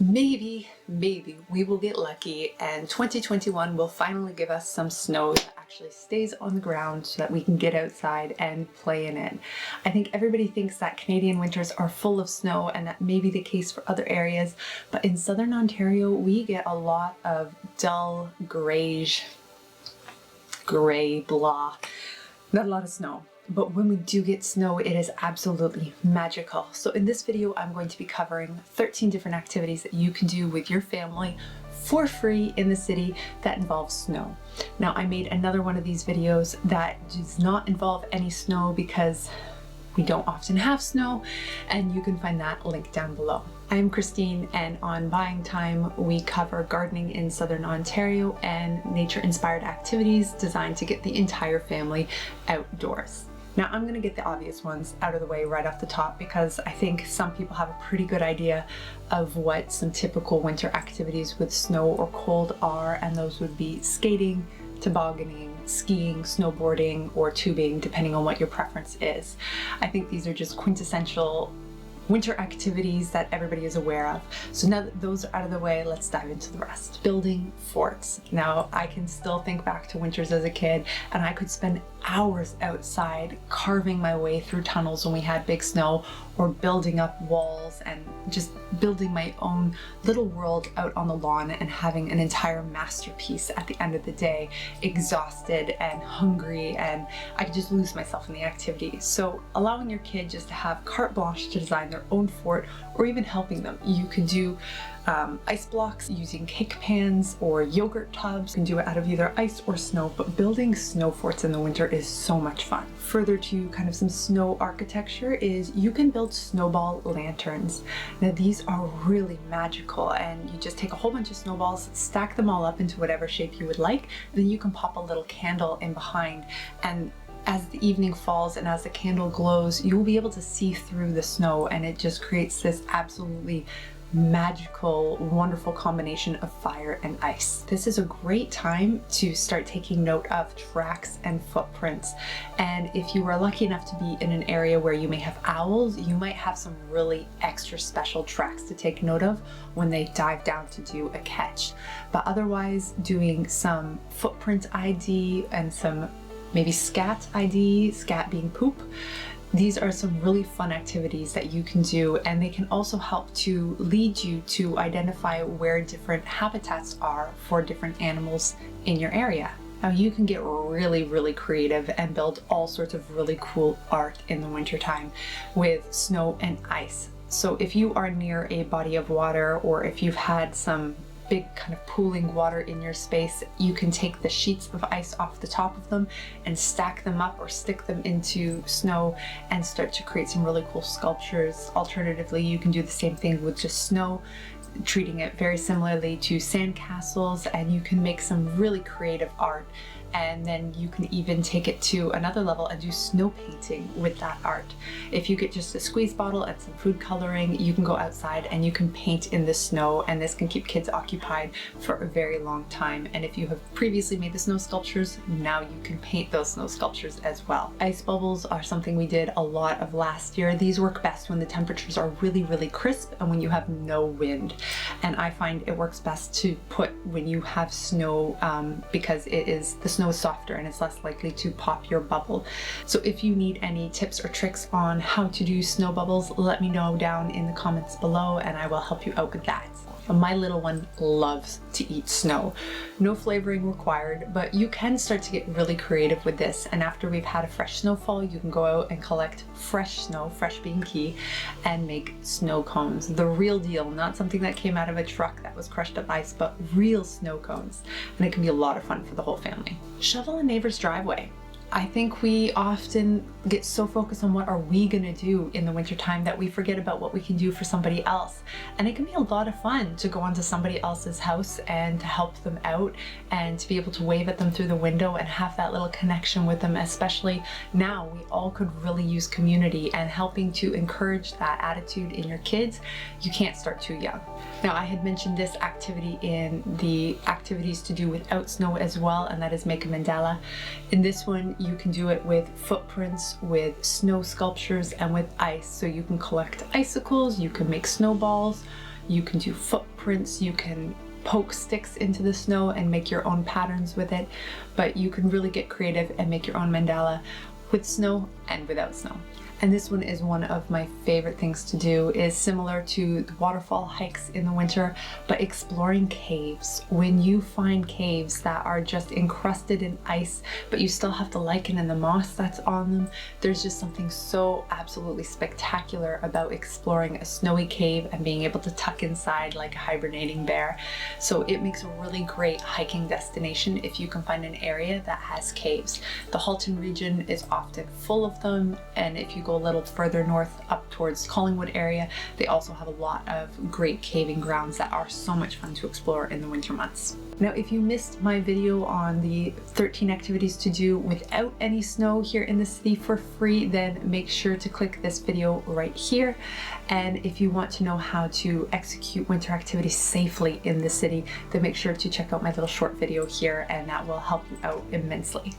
maybe we will get lucky and 2021 will finally give us some snow that actually stays on the ground so that we can get outside and play in it. I think everybody thinks that Canadian winters are full of snow, and that may be the case for other areas, but in southern Ontario we get a lot of dull grayish, gray, blah, not a lot of snow. But when we do get snow, it is absolutely magical. So in this video, I'm going to be covering 13 different activities that you can do with your family for free in the city that involves snow. Now, I made another one of these videos that does not involve any snow because we don't often have snow, and you can find that link down below. I'm Christine, and on Buying Time, we cover gardening in southern Ontario and nature-inspired activities designed to get the entire family outdoors. Now, I'm gonna get the obvious ones out of the way right off the top because I think some people have a pretty good idea of what some typical winter activities with snow or cold are, and those would be skating, tobogganing, skiing, snowboarding, or tubing, depending on what your preference is. I think these are just quintessential winter activities that everybody is aware of. So now that those are out of the way, let's dive into the rest. Building forts. Now, I can still think back to winters as a kid, and I could spend hours outside carving my way through tunnels when we had big snow, or building up walls and just building my own little world out on the lawn and having an entire masterpiece at the end of the day, exhausted and hungry, and I could just lose myself in the activity. So allowing your kid just to have carte blanche to design their own fort, or even helping them. You can do ice blocks using cake pans or yogurt tubs. You can do it out of either ice or snow, but building snow forts in the winter is so much fun. Further to kind of some snow architecture is you can build snowball lanterns. Now, these are really magical, and you just take a whole bunch of snowballs, stack them all up into whatever shape you would like, and then you can pop a little candle in behind, and as the evening falls and as the candle glows, you will be able to see through the snow, and it just creates this absolutely magical, wonderful combination of fire and ice. This is a great time to start taking note of tracks and footprints. And if you are lucky enough to be in an area where you may have owls, you might have some really extra special tracks to take note of when they dive down to do a catch. But otherwise, doing some footprint ID and some maybe scat ID, scat being poop. These are some really fun activities that you can do, and they can also help to lead you to identify where different habitats are for different animals in your area. Now, you can get really creative and build all sorts of really cool art in the wintertime with snow and ice. So if you are near a body of water, or if you've had some big kind of pooling water in your space, you can take the sheets of ice off the top of them and stack them up or stick them into snow and start to create some really cool sculptures. Alternatively, you can do the same thing with just snow, treating it very similarly to sand castles, and you can make some really creative art. And then you can even take it to another level and do snow painting with that art. If you get just a squeeze bottle and some food coloring, you can go outside and you can paint in the snow, and this can keep kids occupied for a very long time. And if you have previously made the snow sculptures, now you can paint those snow sculptures as well. Ice bubbles are something we did a lot of last year. These work best when the temperatures are really crisp and when you have no wind. And I find it works best to put when you have snow because the snow is softer and it's less likely to pop your bubble. So if you need any tips or tricks on how to do snow bubbles, let me know down in the comments below and I will help you out with that. My little one loves to eat snow. No flavoring required, but you can start to get really creative with this. And after we've had a fresh snowfall, you can go out and collect fresh snow, fresh being key, and make snow cones. The real deal, not something that came out of a truck that was crushed up ice, but real snow cones. And it can be a lot of fun for the whole family. Shovel a neighbor's driveway. I think we often get so focused on what are we gonna do in the wintertime that we forget about what we can do for somebody else. And it can be a lot of fun to go onto somebody else's house and to help them out and to be able to wave at them through the window and have that little connection with them, especially now we all could really use community and helping to encourage that attitude in your kids. You can't start too young. Now, I had mentioned this activity in the activities to do without snow as well, and that is make a mandala. In this one, you can do it with footprints, with snow sculptures, and with ice. So you can collect icicles, you can make snowballs, you can do footprints, you can poke sticks into the snow and make your own patterns with it, but you can really get creative and make your own mandala with snow and without snow. And this one is one of my favorite things to do, is similar to the waterfall hikes in the winter, but exploring caves. When you find caves that are just encrusted in ice, but you still have the lichen and the moss that's on them, there's just something so absolutely spectacular about exploring a snowy cave and being able to tuck inside like a hibernating bear. So it makes a really great hiking destination if you can find an area that has caves. The Halton region is often full of them, and if you go a little further north up towards Collingwood area, they also have a lot of great caving grounds that are so much fun to explore in the winter months. Now, if you missed my video on the 13 activities to do without any snow here in the city for free, then make sure to click this video right here. And if you want to know how to execute winter activities safely in the city, then make sure to check out my little short video here, and that will help you out immensely.